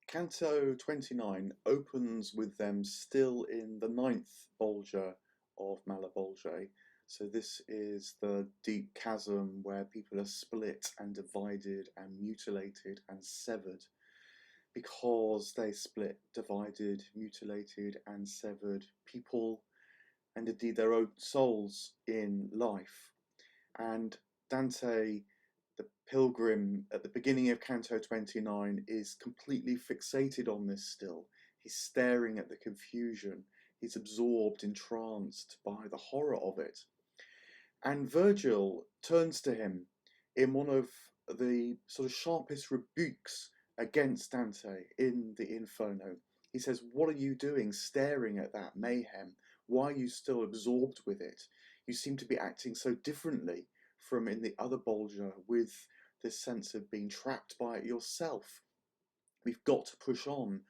Canto 29 opens with them still in the ninth bolgia of Malebolge. So this is the deep chasm where people are split and divided and mutilated and severed because they split, divided, mutilated and severed people and indeed their own souls in life. And Dante, the pilgrim at the beginning of Canto 29, is completely fixated on this still. He's staring at the confusion. He's absorbed, entranced by the horror of it. And Virgil turns to him in one of the sort of sharpest rebukes against Dante in the Inferno. He says, "What are you doing staring at that mayhem? Why are you still absorbed with it? You seem to be acting so differently from in the other Bolgia with this sense of being trapped by it yourself. We've got to push on.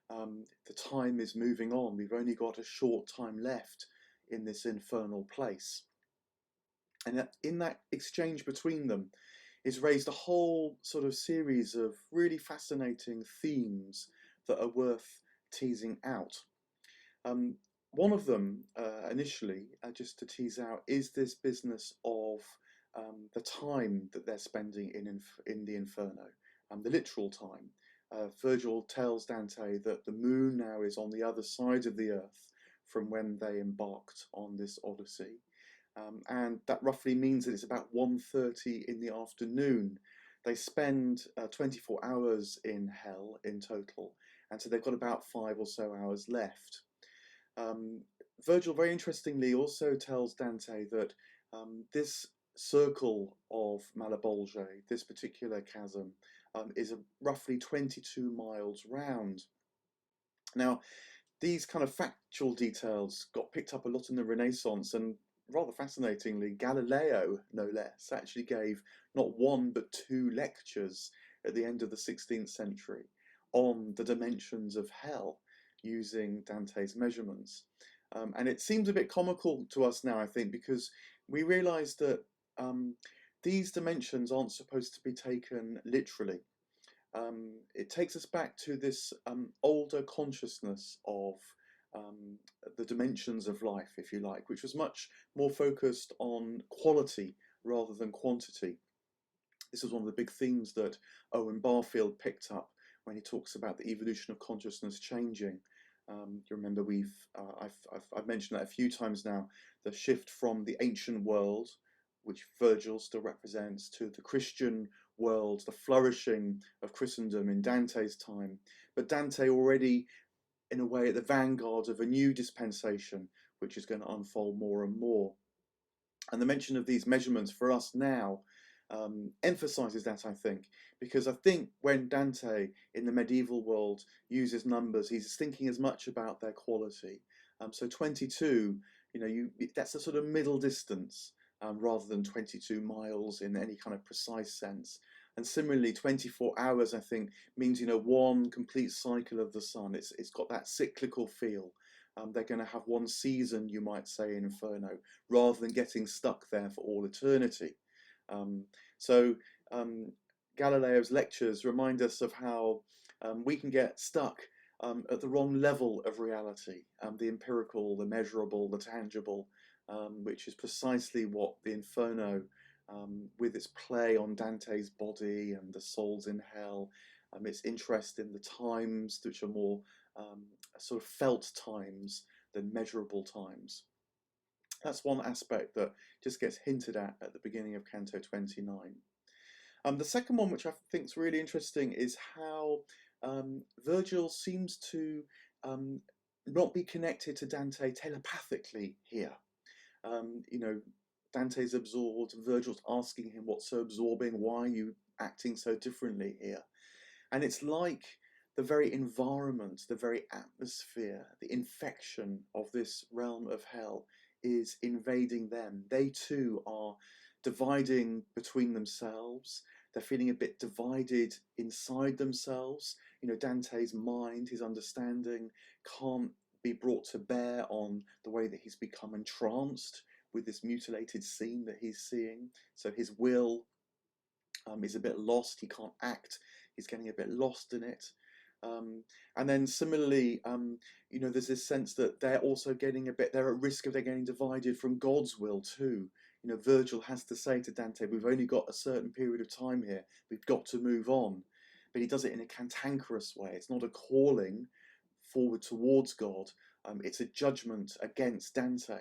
The time is moving on. We've only got a short time left in this infernal place." And in that exchange between them is raised a whole sort of series of really fascinating themes that are worth teasing out. One of them, initially, just to tease out, is this business of the time that they're spending in the Inferno, the literal time. Virgil tells Dante that the moon now is on the other side of the earth from when they embarked on this odyssey. And that roughly means that it's about 1:30 in the afternoon. They spend 24 hours in hell in total, and so they've got about 5 or so hours left. Virgil, very interestingly, also tells Dante that this circle of Malebolge, this particular chasm, is roughly 22 miles round. Now, these kind of factual details got picked up a lot in the Renaissance, and rather fascinatingly, Galileo, no less, actually gave not one but two lectures at the end of the 16th century on the dimensions of hell using Dante's measurements. And it seems a bit comical to us now, I think, because we realise that these dimensions aren't supposed to be taken literally. It takes us back to this older consciousness of the dimensions of life, if you like, which was much more focused on quality rather than quantity. This was one of the big themes that Owen Barfield picked up when he talks about the evolution of consciousness changing. You remember I've mentioned that a few times now, the shift from the ancient world, which Virgil still represents, to the Christian world, the flourishing of Christendom in Dante's time. But Dante already, in a way, at the vanguard of a new dispensation, which is going to unfold more and more. And the mention of these measurements for us now emphasizes that, I think, because I think when Dante in the medieval world uses numbers, he's thinking as much about their quality. So 22, that's a sort of middle distance rather than 22 miles in any kind of precise sense. And similarly, 24 hours, I think, means, one complete cycle of the sun. It's got that cyclical feel. They're going to have one season, you might say, in Inferno, rather than getting stuck there for all eternity. So Galileo's lectures remind us of how we can get stuck at the wrong level of reality, the empirical, the measurable, the tangible, which is precisely what the Inferno, with its play on Dante's body and the souls in hell, its interest in the times, which are more sort of felt times than measurable times. That's one aspect that just gets hinted at the beginning of Canto 29. The second one, which I think is really interesting, is how Virgil seems to not be connected to Dante telepathically here. Dante's absorbed, Virgil's asking him what's so absorbing, why are you acting so differently here? And it's like the very environment, the very atmosphere, the infection of this realm of hell is invading them. They too are dividing between themselves. They're feeling a bit divided inside themselves. Dante's mind, his understanding can't be brought to bear on the way that he's become entranced with this mutilated scene that he's seeing. So his will is a bit lost. He can't act. He's getting a bit lost in it. And then similarly, there's this sense that they're also they're at risk of they're getting divided from God's will too. Virgil has to say to Dante, we've only got a certain period of time here, we've got to move on. But he does it in a cantankerous way. It's not a calling forward towards God, it's a judgment against Dante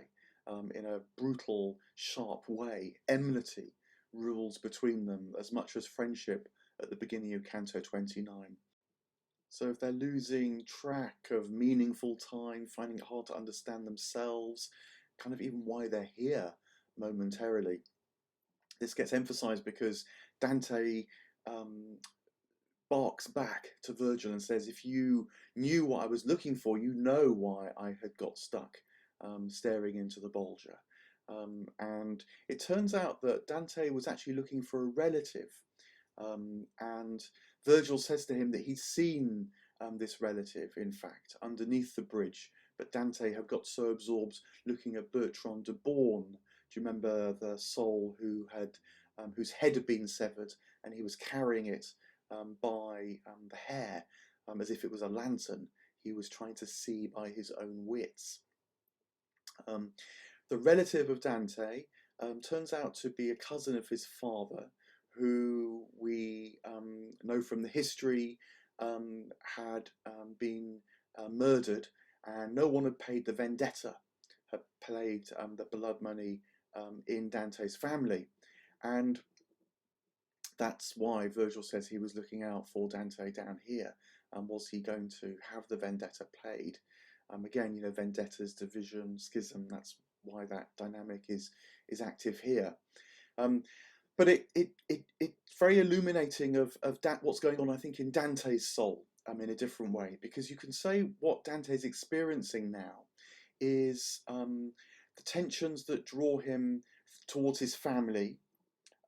in a brutal, sharp way. Enmity rules between them as much as friendship at the beginning of Canto 29. So if they're losing track of meaningful time, finding it hard to understand themselves, kind of even why they're here momentarily, this gets emphasized because Dante barks back to Virgil and says, if you knew what I was looking for, you know why I had got stuck staring into the bolgia. And it turns out that Dante was actually looking for a relative. And Virgil says to him that he's seen this relative, in fact, underneath the bridge. But Dante had got so absorbed looking at Bertrand de Born. Do you remember the soul whose head had been severed, and he was carrying it by the hair, as if it was a lantern? He was trying to see by his own wits. The relative of Dante turns out to be a cousin of his father, who we know from the history had been murdered, and no one had paid the vendetta, had paid the blood money in Dante's family. And that's why Virgil says he was looking out for Dante down here. Was he going to have the vendetta paid? Again, vendettas, division, schism, that's why that dynamic is active here. But it's very illuminating of what's going on, I think, in Dante's soul in a different way, because you can say what Dante's experiencing now is the tensions that draw him towards his family,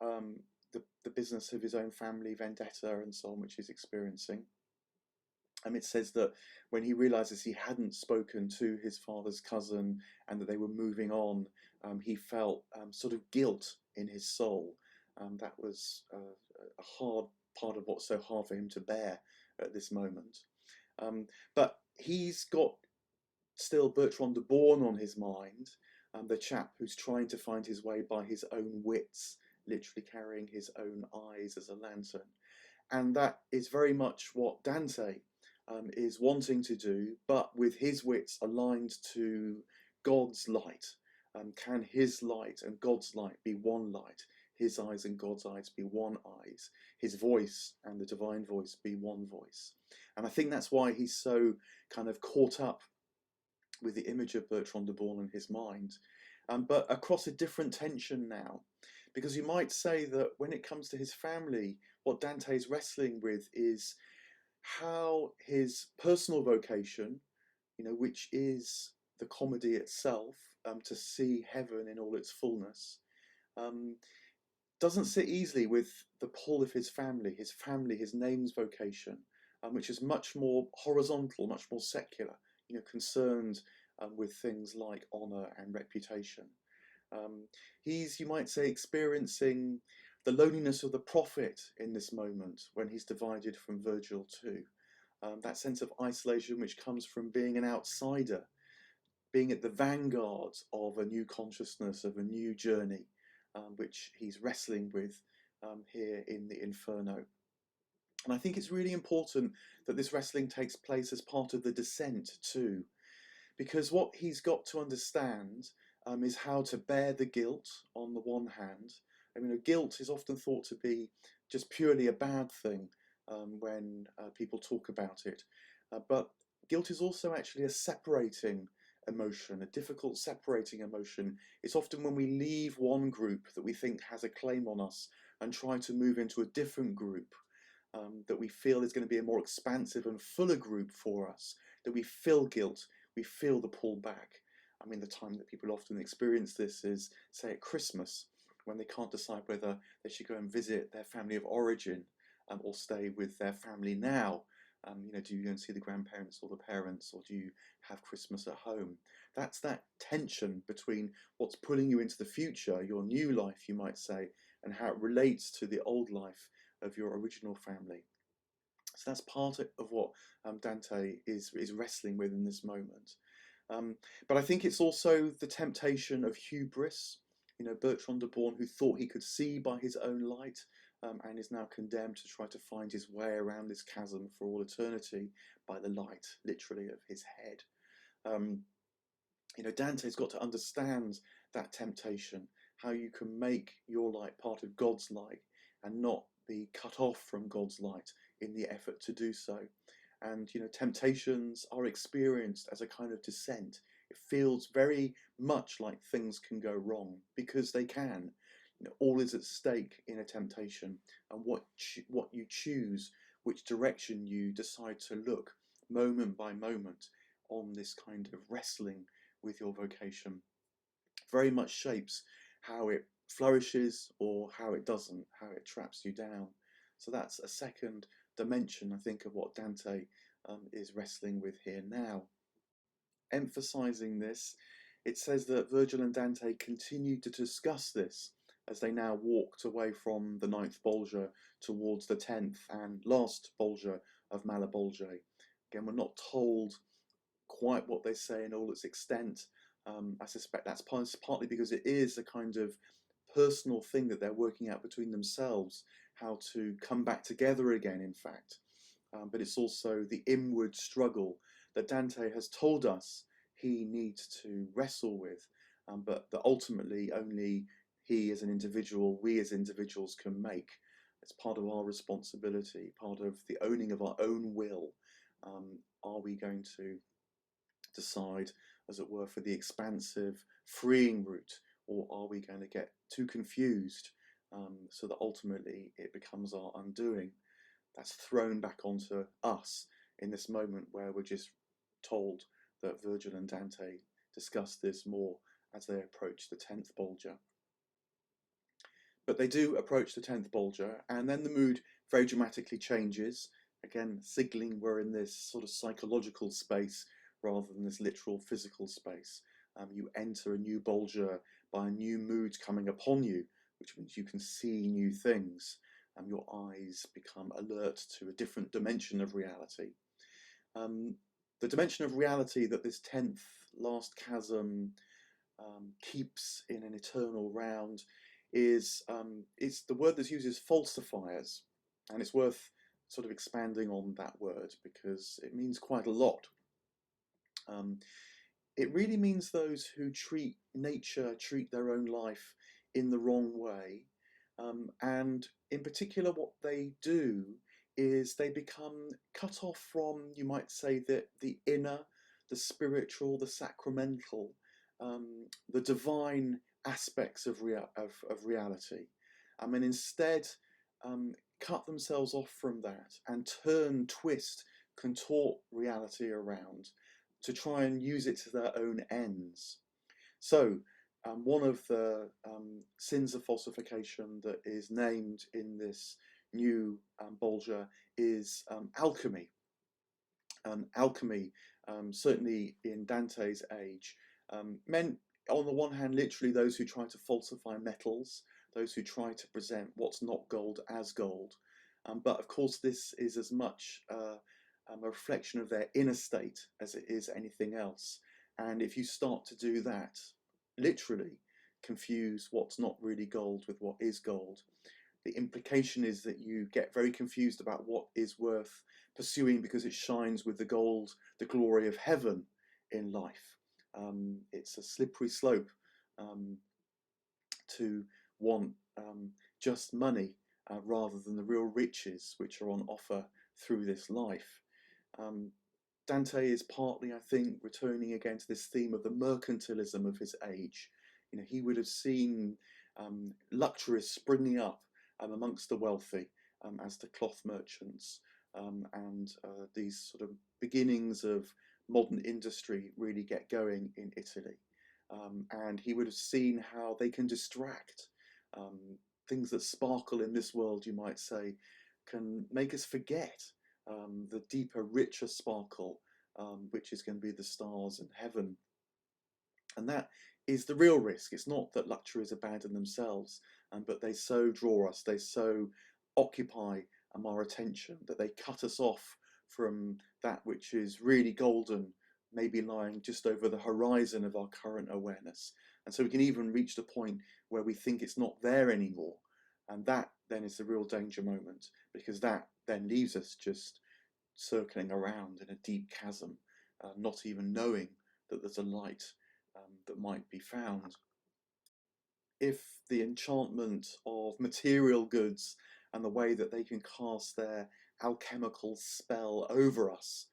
the business of his own family, vendetta and so on, which he's experiencing. It says that when he realizes he hadn't spoken to his father's cousin and that they were moving on, he felt sort of guilt in his soul. That was a hard part of what's so hard for him to bear at this moment. But he's got still Bertrand de Born on his mind, the chap who's trying to find his way by his own wits, literally carrying his own eyes as a lantern. And that is very much what Dante is wanting to do, but with his wits aligned to God's light. Can his light and God's light be one light? His eyes and God's eyes be one eyes? His voice and the divine voice be one voice? And I think that's why he's so kind of caught up with the image of Bertrand de Born in his mind, but across a different tension now. Because you might say that when it comes to his family, what Dante is wrestling with is how his personal vocation, which is the comedy itself, to see heaven in all its fullness, doesn't sit easily with the pull of his family, his name's vocation, which is much more horizontal, much more secular, concerned with things like honour and reputation. He's, you might say, experiencing the loneliness of the prophet in this moment when he's divided from Virgil too. That sense of isolation which comes from being an outsider, being at the vanguard of a new consciousness, of a new journey, which he's wrestling with here in the Inferno. And I think it's really important that this wrestling takes place as part of the descent too, because what he's got to understand is how to bear the guilt on the one hand. Guilt is often thought to be just purely a bad thing when people talk about it. But guilt is also actually a separating emotion, a difficult separating emotion. It's often when we leave one group that we think has a claim on us and try to move into a different group that we feel is going to be a more expansive and fuller group for us, that we feel guilt, we feel the pull back. The time that people often experience this is, say, at Christmas, when they can't decide whether they should go and visit their family of origin or stay with their family now. Do you go and see the grandparents or the parents, or do you have Christmas at home? That's that tension between what's pulling you into the future, your new life, you might say, and how it relates to the old life of your original family. So that's part of what Dante is wrestling with in this moment. Um, but I think it's also the temptation of hubris. You know, Bertrand de Born, who thought he could see by his own light, and is now condemned to try to find his way around this chasm for all eternity by the light, literally, of his head. Um, you know, Dante's got to understand that temptation, how you can make your light part of God's light and not be cut off from God's light in the effort to do so. And, you know, temptations are experienced as a kind of descent. It feels very much like things can go wrong, because they can. You know, all is at stake in a temptation, and what you choose, which direction you decide to look moment by moment on this kind of wrestling with your vocation very much shapes how it flourishes or how it doesn't, how it traps you down. So that's a second dimension, I think, of what Dante is wrestling with here now. Emphasizing this, it says that Virgil and Dante continued to discuss this as they now walked away from the ninth bolgia towards the 10th and last bolgia of Malebolge. Again, we're not told quite what they say in all its extent. I suspect that's partly because it is a kind of personal thing that they're working out between themselves, how to come back together again, in fact. But it's also the inward struggle that Dante has told us he needs to wrestle with, but that ultimately only he as an individual, we as individuals can make. It's part of our responsibility, part of the owning of our own will. Are we going to decide, as it were, for the expansive, freeing route, or are we going to get too confused so that ultimately it becomes our undoing? That's thrown back onto us in this moment where we're just told that Virgil and Dante discuss this more as they approach the 10th bolgia. But they do approach the 10th bolgia, and then the mood very dramatically changes, again signaling we're in this sort of psychological space rather than this literal physical space. You enter a new bolgia by a new mood coming upon you, which means you can see new things. Your eyes become alert to a different dimension of reality. The dimension of reality that this 10th last chasm keeps in an eternal round is it's the word that's used is falsifiers, and it's worth sort of expanding on that word because it means quite a lot. It really means those who treat nature, treat their own life in the wrong way. And in particular, what they do is they become cut off from, you might say, the inner, the spiritual, the sacramental, the divine aspects of reality. And instead cut themselves off from that and twist, contort reality around to try and use it to their own ends. So, one of the sins of falsification that is named in this new bolgia is alchemy. Alchemy, certainly in Dante's age, meant, on the one hand, literally those who try to falsify metals, those who try to present what's not gold as gold. But of course, this is as much a reflection of their inner state as it is anything else. And if you start to do that, literally confuse what's not really gold with what is gold, the implication is that you get very confused about what is worth pursuing because it shines with the gold, the glory of heaven in life. It's a slippery slope to want just money rather than the real riches which are on offer through this life. Dante is partly, I think, returning again to this theme of the mercantilism of his age. You know, he would have seen luxuries springing up amongst the wealthy as the cloth merchants and these sort of beginnings of modern industry really get going in Italy. And he would have seen how they can distract. Things that sparkle in this world, you might say, can make us forget the deeper, richer sparkle, which is going to be the stars and heaven. And that is the real risk. It's not that luxuries abandon themselves, but they so draw us, they so occupy our attention, that they cut us off from that which is really golden, maybe lying just over the horizon of our current awareness. And so we can even reach the point where we think it's not there anymore. And that then is the real danger moment, because that then leaves us just circling around in a deep chasm, not even knowing that there's a light that might be found. If the enchantment of material goods and the way that they can cast their alchemical spell over us,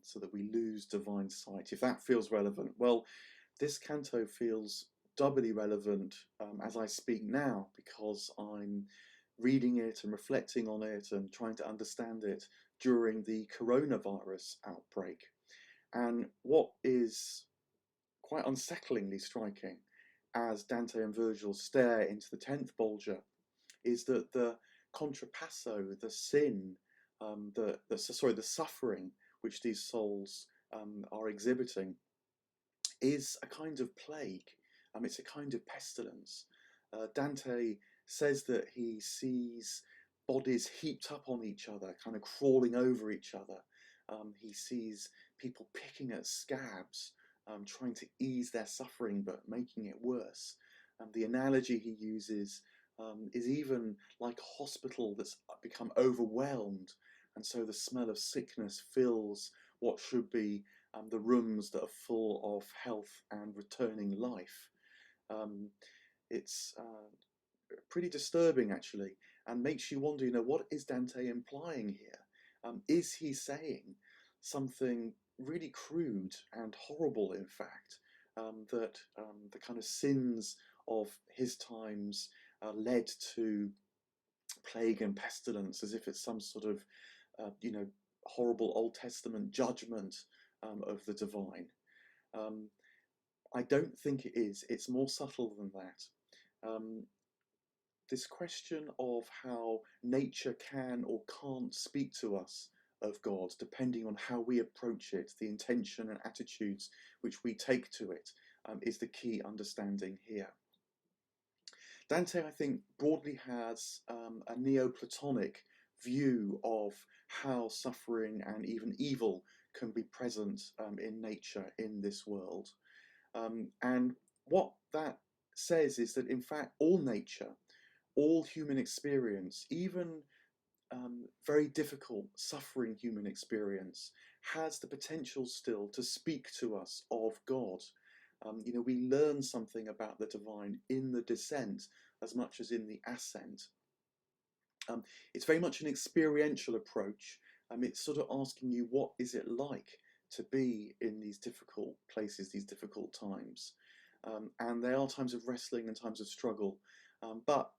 so that we lose divine sight, if that feels relevant, well, this canto feels doubly relevant as I speak now, because I'm reading it and reflecting on it and trying to understand it during the coronavirus outbreak. And what is quite unsettlingly striking as Dante and Virgil stare into the 10th bolgia is that the contrapasso, the sin, the suffering which these souls are exhibiting is a kind of plague. It's a kind of pestilence. Dante says that he sees bodies heaped up on each other, kind of crawling over each other. He sees people picking at scabs, trying to ease their suffering but making it worse. The analogy he uses is even like a hospital that's become overwhelmed, and so the smell of sickness fills what should be the rooms that are full of health and returning life. It's pretty disturbing, actually, and makes you wonder, what is Dante implying here? Is he saying something really crude and horrible, in fact, that the kind of sins of his times led to plague and pestilence, as if it's some sort of, horrible Old Testament judgment of the divine? I don't think it is. It's more subtle than that. This question of how nature can or can't speak to us of God, depending on how we approach it, the intention and attitudes which we take to it, is the key understanding here. Dante, I think, broadly has a Neoplatonic view of how suffering and even evil can be present in nature, in this world. And what that says is that, in fact, all nature, all human experience, even very difficult, suffering human experience, has the potential still to speak to us of God. We learn something about the divine in the descent as much as in the ascent. It's very much an experiential approach. It's sort of asking you, what is it like to be in these difficult places, these difficult times? And there are times of wrestling and times of struggle, but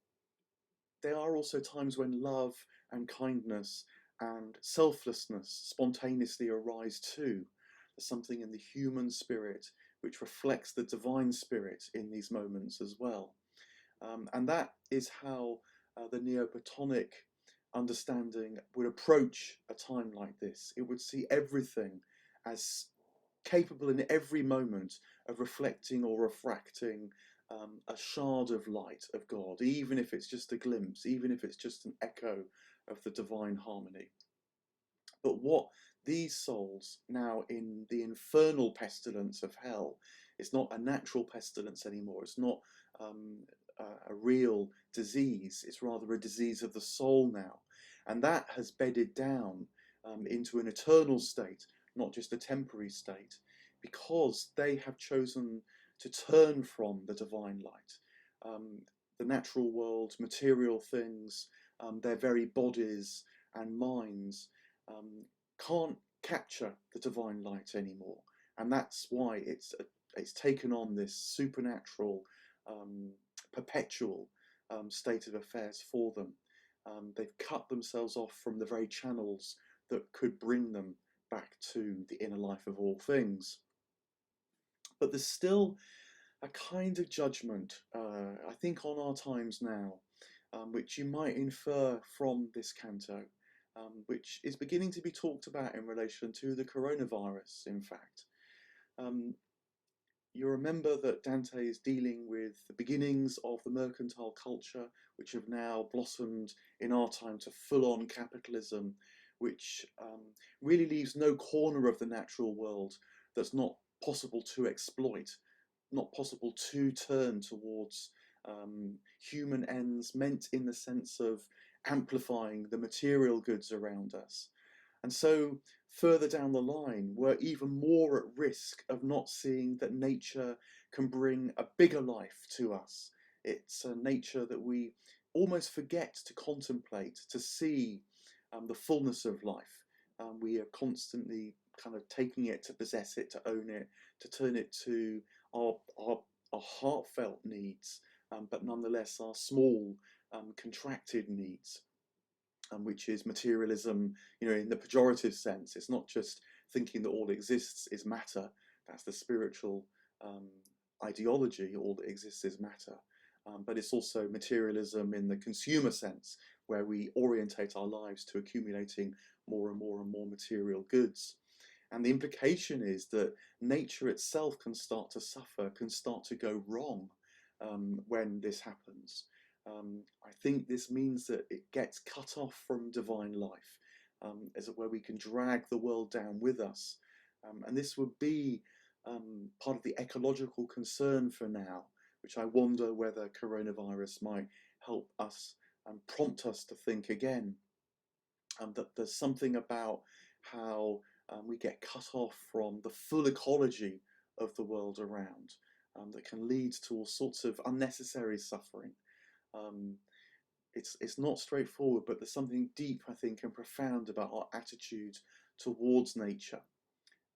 there are also times when love and kindness and selflessness spontaneously arise too. There's something in the human spirit which reflects the divine spirit in these moments as well. And that is how the Neoplatonic understanding would approach a time like this. It would see everything as capable in every moment of reflecting or refracting a shard of light of God, even if it's just a glimpse, even if it's just an echo of the divine harmony. But what these souls, now in the infernal pestilence of hell, it's not a natural pestilence anymore, it's not a real disease, it's rather a disease of the soul now. And that has bedded down into an eternal state, not just a temporary state, because they have chosen to turn from the divine light. The natural world, material things, their very bodies and minds can't capture the divine light anymore. And that's why it's taken on this supernatural, perpetual state of affairs for them. They've cut themselves off from the very channels that could bring them back to the inner life of all things. But there's still a kind of judgment, I think, on our times now, which you might infer from this canto, which is beginning to be talked about in relation to the coronavirus, in fact. You remember that Dante is dealing with the beginnings of the mercantile culture, which have now blossomed in our time to full-on capitalism, which really leaves no corner of the natural world that's not possible to exploit, not possible to turn towards human ends, meant in the sense of amplifying the material goods around us. And so further down the line, we're even more at risk of not seeing that nature can bring a bigger life to us. It's a nature that we almost forget to contemplate, to see the fullness of life. We are constantly kind of taking it to possess it, to own it, to turn it to our, our, our heartfelt needs, but nonetheless our small, contracted needs. Which is materialism, in the pejorative sense. It's not just thinking that all that exists is matter. That's the spiritual ideology. All that exists is matter. But it's also materialism in the consumer sense, where we orientate our lives to accumulating more and more and more material goods. And the implication is that nature itself can start to suffer, can start to go wrong when this happens. I think this means that it gets cut off from divine life, as it were. We can drag the world down with us. And this would be part of the ecological concern for now, which I wonder whether coronavirus might help us and prompt us to think again. That there's something about how we get cut off from the full ecology of the world around that can lead to all sorts of unnecessary suffering. It's not straightforward, but there's something deep, I think, and profound about our attitude towards nature.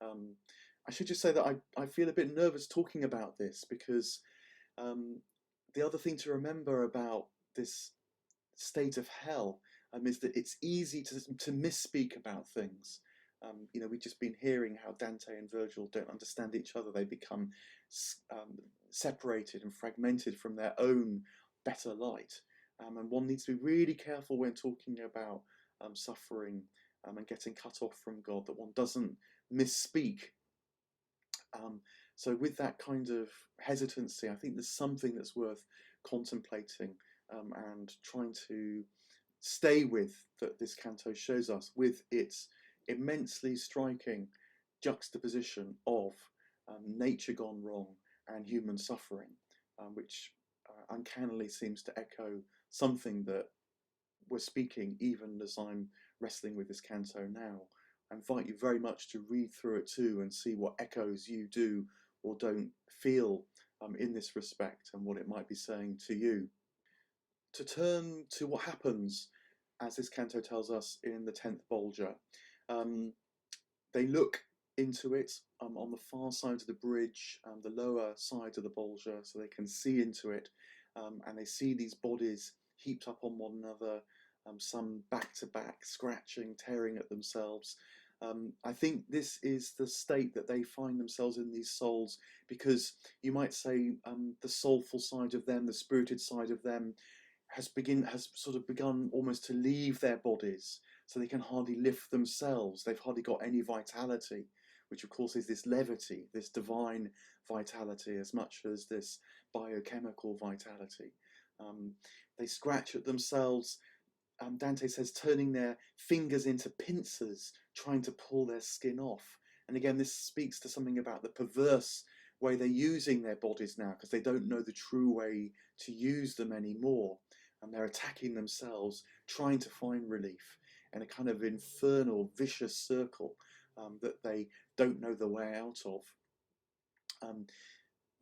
I should just say that I feel a bit nervous talking about this because the other thing to remember about this state of hell is that it's easy to misspeak about things. We've just been hearing how Dante and Virgil don't understand each other. They become separated and fragmented from their own better light. And one needs to be really careful when talking about suffering and getting cut off from God, that one doesn't misspeak. So with that kind of hesitancy, I think there's something that's worth contemplating and trying to stay with, that this canto shows us, with its immensely striking juxtaposition of nature gone wrong and human suffering, which uncannily seems to echo something that we're speaking even as I'm wrestling with this canto now. I invite you very much to read through it too and see what echoes you do or don't feel in this respect, and what it might be saying to you. To turn to what happens, as this canto tells us, in the 10th bolgia. They look into it on the far side of the bridge, the lower side of the bolgia, so they can see into it, and they see these bodies heaped up on one another, some back to back, scratching, tearing at themselves. I think this is the state that they find themselves in, these souls, because you might say the soulful side of them, the spirited side of them, has sort of begun almost to leave their bodies, so they can hardly lift themselves. They've hardly got any vitality, which of course is this levity, this divine vitality, as much as this biochemical vitality. They scratch at themselves. Dante says, turning their fingers into pincers, trying to pull their skin off. And again, this speaks to something about the perverse way they're using their bodies now, because they don't know the true way to use them anymore. And they're attacking themselves, trying to find relief in a kind of infernal, vicious circle that they don't know the way out of.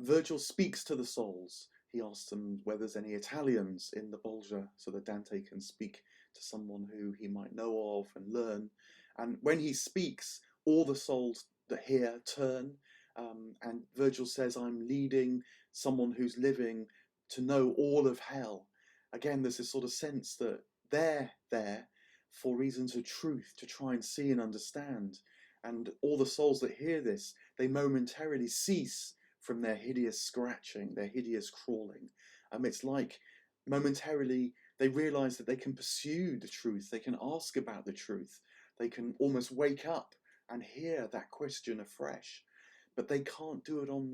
Virgil speaks to the souls. He asks them whether there's any Italians in the bolgia, so that Dante can speak to someone who he might know of and learn. And when he speaks, all the souls that hear turn, and Virgil says, I'm leading someone who's living to know all of hell. Again, there's this sort of sense that they're there for reasons of truth, to try and see and understand. And all the souls that hear this, they momentarily cease from their hideous scratching, their hideous crawling. It's like momentarily they realize that they can pursue the truth, they can ask about the truth, they can almost wake up and hear that question afresh. but they can't do it on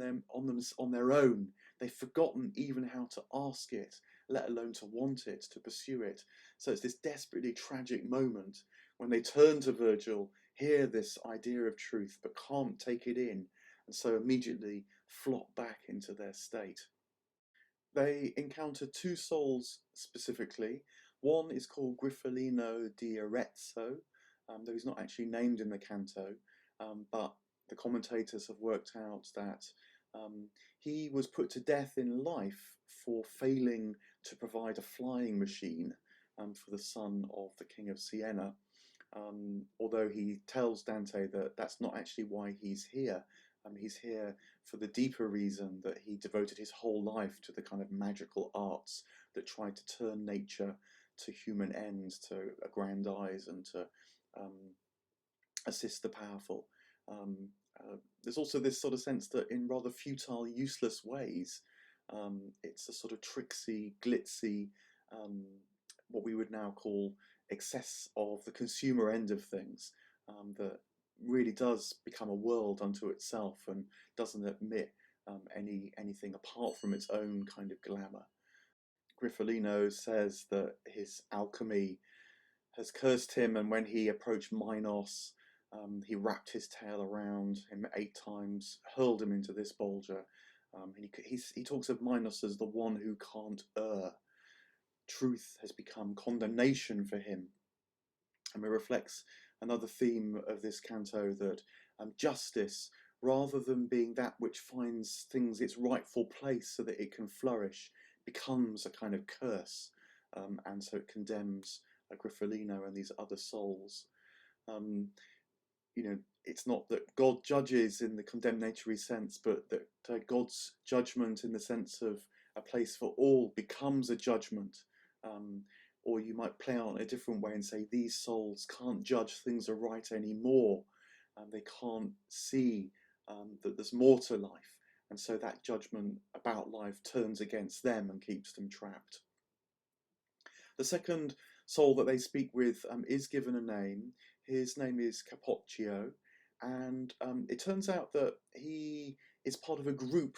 their own. They've forgotten even how to ask it, let alone to want it, to pursue it. So it's this desperately tragic moment when they turn to Virgil, hear this idea of truth, but can't take it in, and so immediately flop back into their state. They encounter two souls specifically. One is called Griffolino di Arezzo, though he's not actually named in the canto, but the commentators have worked out that he was put to death in life for failing to provide a flying machine for the son of the King of Siena. Although he tells Dante that that's not actually why he's here. He's here for the deeper reason that he devoted his whole life to the kind of magical arts that tried to turn nature to human ends, to aggrandize and to assist the powerful. There's also this sort of sense that in rather futile, useless ways, it's a sort of tricksy, glitzy, what we would now call excess of the consumer end of things, that really does become a world unto itself and doesn't admit anything apart from its own kind of glamour. Griffolino says that his alchemy has cursed him, and when he approached Minos, he wrapped his tail around him 8 times, hurled him into this bolgia. He talks of Minos as the one who can't err. Truth has become condemnation for him. And it reflects another theme of this canto, that justice, rather than being that which finds things its rightful place so that it can flourish, becomes a kind of curse, and so it condemns Griffolino and these other souls. It's not that God judges in the condemnatory sense, but that God's judgment in the sense of a place for all becomes a judgment. Or you might play on a different way and say these souls can't judge things are right anymore. They can't see that there's more to life. And so that judgment about life turns against them and keeps them trapped. The second soul that they speak with is given a name. His name is Capocchio, and it turns out that he is part of a group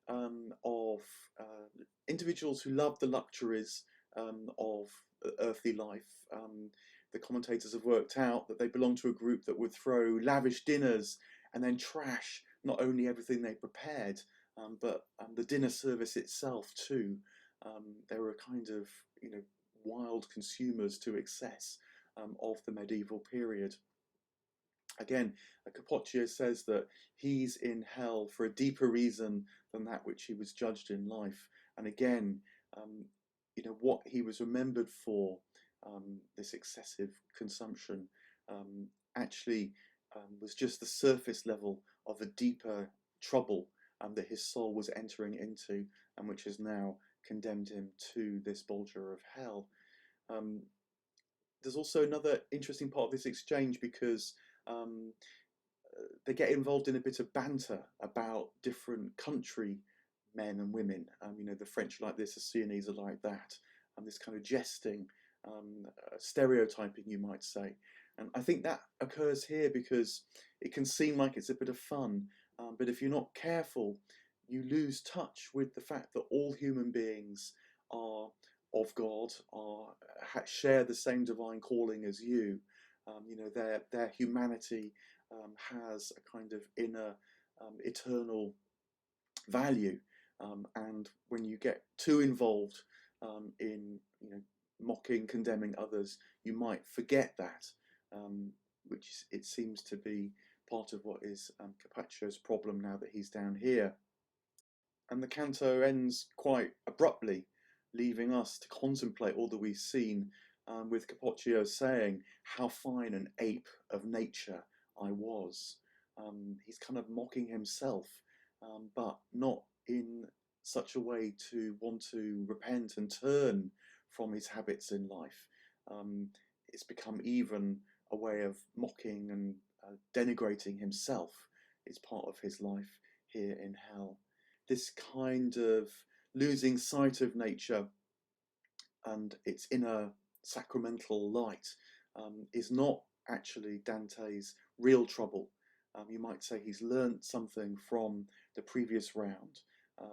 of individuals who love the luxuries of earthly life. The commentators have worked out that they belong to a group that would throw lavish dinners and then trash not only everything they prepared, but the dinner service itself too. They were a kind of, wild consumers to excess of the medieval period. Again, Capocchio says that he's in hell for a deeper reason than that which he was judged in life. And again, what he was remembered for, this excessive consumption, actually was just the surface level of a deeper trouble that his soul was entering into, and which has now condemned him to this bolgia of hell. There's also another interesting part of this exchange, because they get involved in a bit of banter about different country men and women. The French are like this, the Sienese are like that, and this kind of jesting, stereotyping, you might say. And I think that occurs here because it can seem like it's a bit of fun, but if you're not careful, you lose touch with the fact that all human beings are of God, share the same divine calling as you. Their humanity has a kind of inner eternal value, and when you get too involved in mocking, condemning others, you might forget that, which it seems to be part of what is Capaccio's problem now that he's down here. And the canto ends quite abruptly, leaving us to contemplate all that we've seen, with Capocchio saying, "How fine an ape of nature I was." He's kind of mocking himself, but not in such a way to want to repent and turn from his habits in life. It's become even a way of mocking and denigrating himself. It's part of his life here in hell. This kind of losing sight of nature and its inner sacramental light is not actually Dante's real trouble. You might say he's learnt something from the previous round,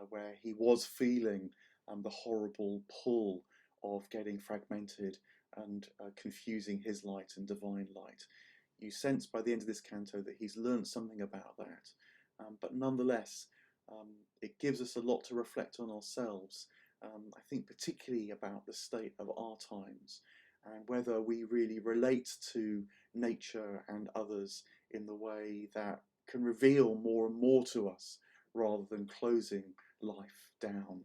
where he was feeling the horrible pull of getting fragmented and confusing his light and divine light. You sense by the end of this canto that he's learnt something about that, but nonetheless, it gives us a lot to reflect on ourselves. I think particularly about the state of our times and whether we really relate to nature and others in the way that can reveal more and more to us rather than closing life down